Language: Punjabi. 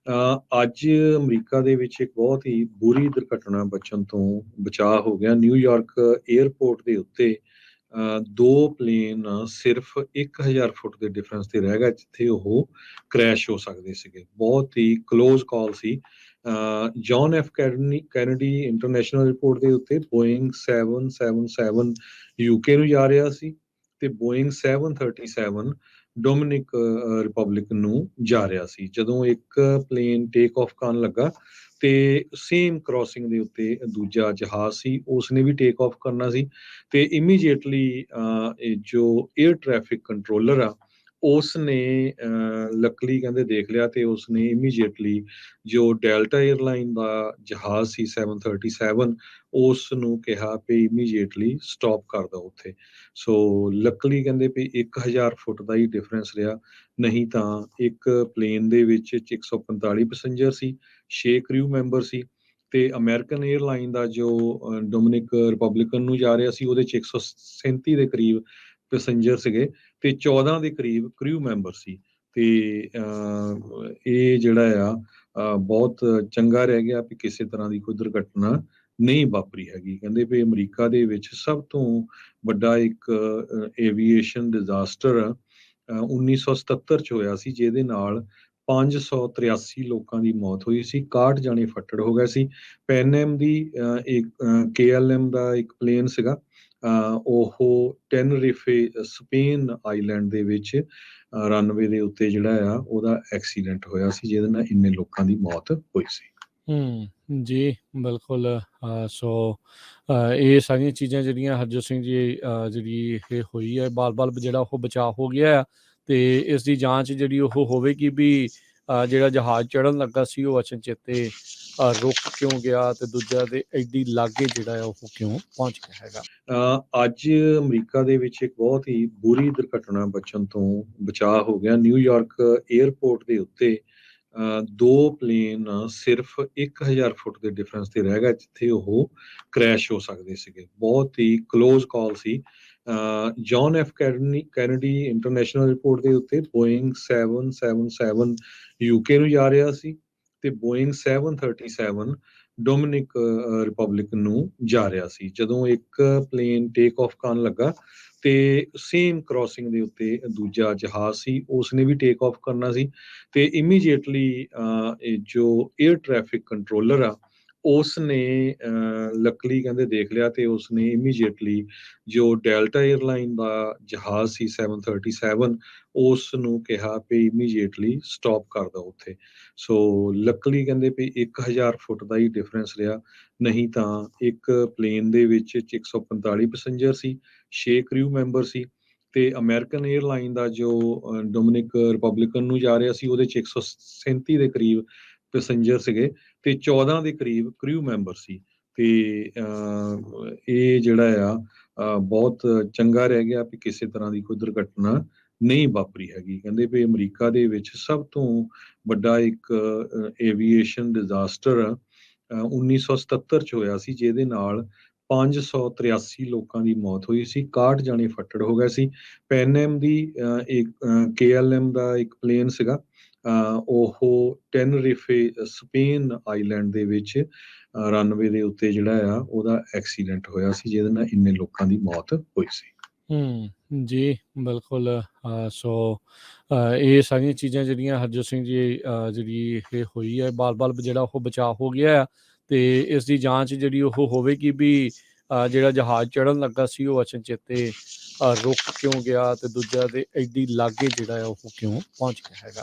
ਅੱਜ ਅਮਰੀਕਾ ਦੇ ਵਿੱਚ ਇੱਕ ਬਹੁਤ ਹੀ ਬੁਰੀ ਦੁਰਘਟਨਾ ਬਚਣ ਤੋਂ ਬਚਾਅ ਹੋ ਗਿਆ। ਨਿਊਯਾਰਕ 에ਅਰਪੋਰਟ ਦੇ ਉੱਤੇ ਦੋ ਪਲੇਨ ਸਿਰਫ 1000 ਫੁੱਟ ਦੇ ਡਿਫਰੈਂਸ ਤੇ ਰਹਿ ਗਿਆ, ਜਿੱਥੇ ਉਹ ਕ੍ਰੈਸ਼ ਹੋ ਸਕਦੇ ਸੀਗੇ। ਬਹੁਤ ਹੀ ਕਲੋਜ਼ ਕਾਲ ਸੀ। John F Kennedy International airport ਦੇ ਉੱਤੇ ਬੋਇੰਗ 777 ਯੂਕੇ ਨੂੰ ਜਾ ਰਿਹਾ ਸੀ ਤੇ ਬੋਇੰਗ 737 ਡੋਮਿਨਿਕ ਰਿਪਬਲਿਕ ਨੂੰ ਜਾ ਰਿਹਾ ਸੀ। ਜਦੋਂ ਇੱਕ ਪਲੇਨ ਟੇਕ ਆਫ ਕਰਨ ਲੱਗਾ ਤੇ ਸੇਮ ਕ੍ਰਾਸਿੰਗ ਦੇ ਉੱਤੇ ਦੂਜਾ ਜਹਾਜ਼ ਸੀ, ਉਸਨੇ ਵੀ ਟੇਕ ਆਫ ਕਰਨਾ ਸੀ ਤੇ ਇਮੀਡੀਏਟਲੀ ਜੋ 에ਅਰ ਟ੍ਰੈਫਿਕ ਕੰਟਰੋਲਰ ਆ ਉਸਨੇ ਲੱਕਲੀ ਕਹਿੰਦੇ ਦੇਖ ਲਿਆ ਤੇ ਉਸਨੇ ਇਮੀਡੀਏਟਲੀ ਜੋ ਡੈਲਟਾ 에ਅਰਲਾਈਨ ਦਾ ਜਹਾਜ਼ ਸੀ 737 ਉਸ ਨੂੰ ਕਿਹਾ ਵੀ ਇਮੀਡੀਏਟਲੀ ਸਟਾਪ ਕਰ ਦਿਓ ਉੱਥੇ। ਸੋ ਲੱਕਲੀ ਕਹਿੰਦੇ ਵੀ 1000 ਫੁੱਟ ਦਾ ਹੀ ਡਿਫਰੈਂਸ ਰਿਹਾ, ਨਹੀਂ ਤਾਂ ਇੱਕ ਪਲੇਨ ਦੇ ਵਿੱਚ 145 ਪੈਸੇਂਜਰ ਸੀ, 6 ਕ੍ਰਿਊ ਮੈਂਬਰ ਸੀ ਤੇ ਅਮਰੀਕਨ 에ਅਰਲਾਈਨ ਦਾ ਜੋ ਡੋਮਿਨਿਕ ਰਿਪਬਲਿਕਨ ਨੂੰ ਜਾ ਰਿਹਾ ਸੀ ਉਹਦੇ 'ਚ 137 ਦੇ ਕਰੀਬ ਪੈਸੇਂਜਰ ਸੀਗੇ ਤੇ 14 ਦੇ ਕਰੀਬ ਕ੍ਰਿਊ ਮੈਂਬਰ ਸੀ। ਤੇ ਇਹ ਜਿਹੜਾ ਆ ਬਹੁਤ ਚੰਗਾ ਰਹਿ ਗਿਆ ਵੀ ਕਿਸੇ ਤਰ੍ਹਾਂ ਦੀ ਕੋਈ ਦੁਰਘਟਨਾ ਨਹੀਂ ਵਾਪਰੀ ਹੈਗੀ। ਕਹਿੰਦੇ ਵੀ ਅਮਰੀਕਾ ਦੇ ਵਿੱਚ ਸਭ ਤੋਂ ਵੱਡਾ ਇੱਕ ਏਵੀਏਸ਼ਨ ਡਿਜ਼ਾਸਟਰ 1977 ਚ ਹੋਇਆ ਸੀ, ਜਿਹਦੇ ਨਾਲ 583 ਲੋਕਾਂ ਦੀ ਮੌਤ ਹੋਈ ਸੀ, 61 ਜਾਣੇ ਫੱਟੜ ਹੋ ਗਏ ਸੀ। ਪੈਨਐਮ ਦੀ ਇੱਕ KLM ਦਾ ਇੱਕ ਪਲੇਨ ਸੀਗਾ, ਉਹ ਟੈਨਰਿਫੇ ਸਪੇਨ ਆਈਲੈਂਡ ਦੇ ਵਿੱਚ ਰਨਵੇ ਦੇ ਉੱਤੇ ਜਿਹੜਾ ਆ ਉਹਦਾ ਐਕਸੀਡੈਂਟ ਹੋਇਆ ਸੀ, ਜਿਹਦੇ ਨਾਲ ਇੰਨੇ ਲੋਕਾਂ ਦੀ ਮੌਤ ਹੋਈ ਸੀ। ਜੀ ਬਿਲਕੁਲ। ਸੋ ਇਹ ਸਾਰੀਆਂ ਚੀਜ਼ਾਂ ਜਿਹੜੀਆਂ ਹਰਜੋਤ ਸਿੰਘ ਜੀ ਜਿਹੜੀ ਇਹ ਹੋਈ ਹੈ ਬਾਲ ਜਿਹੜਾ ਉਹ ਬਚਾਅ ਹੋ ਗਿਆ ਆ ਤੇ ਇਸ ਦੀ ਜਾਂਚ ਜਿਹੜੀ ਉਹ ਹੋਵੇਗੀ ਵੀ ਜਿਹੜਾ ਜਹਾਜ਼ ਚੜ੍ਹਨ ਲੱਗਾ ਸੀ ਉਹ ਅਚਨਚੇਤੇ ਰੁਕ ਕਿਉਂ ਗਿਆ ਤੇ ਦੂਜਾ ਤੇ ਐਡੀ ਲਾਗੇ ਜਿਹੜਾ ਆ ਉਹ ਕਿਉਂ ਪਹੁੰਚ ਗਿਆ ਹੈਗਾ। ਅੱਜ ਅਮਰੀਕਾ ਦੇ ਵਿੱਚ ਇੱਕ ਬਹੁਤ ਹੀ ਬੁਰੀ ਦੁਰਘਟਨਾ ਬਚਣ ਤੋਂ ਬਚਾਅ ਹੋ ਗਿਆ। ਨਿਊਯਾਰਕ 에ਅਰਪੋਰਟ ਦੇ ਉੱਤੇ ਦੋ ਪਲੇਨ ਸਿਰਫ 1000 ਫੁੱਟ ਦੇ ਡਿਫਰੈਂਸ ਤੇ ਰਹਿ ਗਿਆ, ਜਿੱਥੇ ਉਹ ਕ੍ਰੈਸ਼ ਹੋ ਸਕਦੇ ਸੀਗੇ। ਬਹੁਤ ਹੀ ਕਲੋਜ਼ ਕਾਲ ਸੀ। John F Kennedy International airport ਦੇ ਉੱਤੇ ਬੋਇੰਗ 777 ਯੂਕੇ ਨੂੰ ਜਾ ਰਿਹਾ ਸੀ ਤੇ ਬੋਇੰਗ 737 ਡੋਮਿਨਿਕ ਰਿਪਬਲਿਕ ਨੂੰ ਜਾ ਰਿਹਾ ਸੀ। ਜਦੋਂ ਇੱਕ ਪਲੇਨ ਟੇਕ ਆਫ ਕਰਨ ਲੱਗਾ ਤੇ ਸੇਮ ਕ੍ਰਾਸਿੰਗ ਦੇ ਉੱਤੇ ਦੂਜਾ ਜਹਾਜ਼ ਸੀ, ਉਸਨੇ ਵੀ ਟੇਕ ਆਫ ਕਰਨਾ ਸੀ ਤੇ ਇਮੀਡੀਏਟਲੀ ਜੋ 에ਅਰ ਟ੍ਰੈਫਿਕ ਕੰਟਰੋਲਰ ਆ ਉਸਨੇ ਲੱਕਲੀ ਕਹਿੰਦੇ ਦੇਖ ਲਿਆ ਤੇ ਉਸਨੇ ਇਮੀਡੀਏਟਲੀ ਜੋ ਡੈਲਟਾ 에ਅਰਲਾਈਨ ਦਾ ਜਹਾਜ਼ ਸੀ 737 ਉਸ ਨੂੰ ਕਿਹਾ ਵੀ ਇਮੀਡੀਏਟਲੀ ਸਟਾਪ ਕਰ ਦਿਓ ਉੱਥੇ। ਸੋ ਲੱਕਲੀ ਕਹਿੰਦੇ ਵੀ 1000 ਫੁੱਟ ਦਾ ਹੀ ਡਿਫਰੈਂਸ ਰਿਹਾ, ਨਹੀਂ ਤਾਂ ਇੱਕ ਪਲੇਨ ਦੇ ਵਿੱਚ 145 ਪੈਸੇਂਜਰ ਸੀ, 6 ਕ੍ਰਿਊ ਮੈਂਬਰ ਸੀ ਤੇ ਅਮਰੀਕਨ 에ਅਰਲਾਈਨ ਦਾ ਜੋ ਡੋਮਿਨਿਕ ਰਿਪਬਲਿਕਨ ਨੂੰ ਜਾ ਰਿਹਾ ਸੀ ਉਹਦੇ 'ਚ 137 ਦੇ ਕਰੀਬ ਪੈਸੇਂਜਰ ਸੀਗੇ ਤੇ 14 ਦੇ ਕਰੀਬ ਕ੍ਰਿਊ ਮੈਂਬਰ ਸੀ। ਤੇ ਇਹ ਜਿਹੜਾ ਆ ਬਹੁਤ ਚੰਗਾ ਰਹਿ ਗਿਆ ਵੀ ਕਿਸੇ ਤਰ੍ਹਾਂ ਦੀ ਕੋਈ ਦੁਰਘਟਨਾ ਨਹੀਂ ਵਾਪਰੀ ਹੈਗੀ। ਕਹਿੰਦੇ ਵੀ ਅਮਰੀਕਾ ਦੇ ਵਿੱਚ ਸਭ ਤੋਂ ਵੱਡਾ ਇੱਕ ਏਵੀਏਸ਼ਨ ਡਿਜ਼ਾਸਟਰ 1977 ਚ ਹੋਇਆ ਸੀ, ਜਿਹਦੇ ਨਾਲ 583 ਲੋਕਾਂ ਦੀ ਮੌਤ ਹੋਈ ਸੀ, 61 ਜਾਣੇ ਫੱਟੜ ਹੋ ਗਏ ਸੀ। ਪੈਨਐਮ ਦੀ ਇੱਕ KLM ਦਾ ਇੱਕ ਪਲੇਨ ਸੀਗਾ, ਉਹ ਟੈਨਰਿਫੇ ਸਪੇਨ ਆਈਲੈਂਡ ਦੇ ਵਿੱਚ ਰਨਵੇ ਦੇ ਉੱਤੇ ਜਿਹੜਾ ਆ ਉਹਦਾ ਐਕਸੀਡੈਂਟ ਹੋਇਆ ਸੀ, ਜਿਹਦੇ ਨਾਲ ਇੰਨੇ ਲੋਕਾਂ ਦੀ ਮੌਤ ਹੋਈ ਸੀ। ਜੀ ਬਿਲਕੁਲ। ਸੋ ਇਹ ਸਾਰੀਆਂ ਚੀਜ਼ਾਂ ਜਿਹੜੀਆਂ ਹਰਜੋਤ ਸਿੰਘ ਜੀ ਜਿਹੜੀ ਇਹ ਹੋਈ ਹੈ ਬਾਲ ਜਿਹੜਾ ਉਹ ਬਚਾਅ ਹੋ ਗਿਆ ਆ ਤੇ ਇਸ ਦੀ ਜਾਂਚ ਜਿਹੜੀ ਉਹ ਹੋਵੇਗੀ ਵੀ ਜਿਹੜਾ ਜਹਾਜ਼ ਚੜ੍ਹਨ ਲੱਗਾ ਸੀ ਉਹ ਅਚਨਚੇਤੇ ਰੁਕ ਕਿਉਂ ਗਿਆ ਤੇ ਦੂਜਾ ਤੇ ਐਡੀ ਲਾਗੇ ਜਿਹੜਾ ਆ ਉਹ ਕਿਉਂ ਪਹੁੰਚ ਗਿਆ ਹੈਗਾ।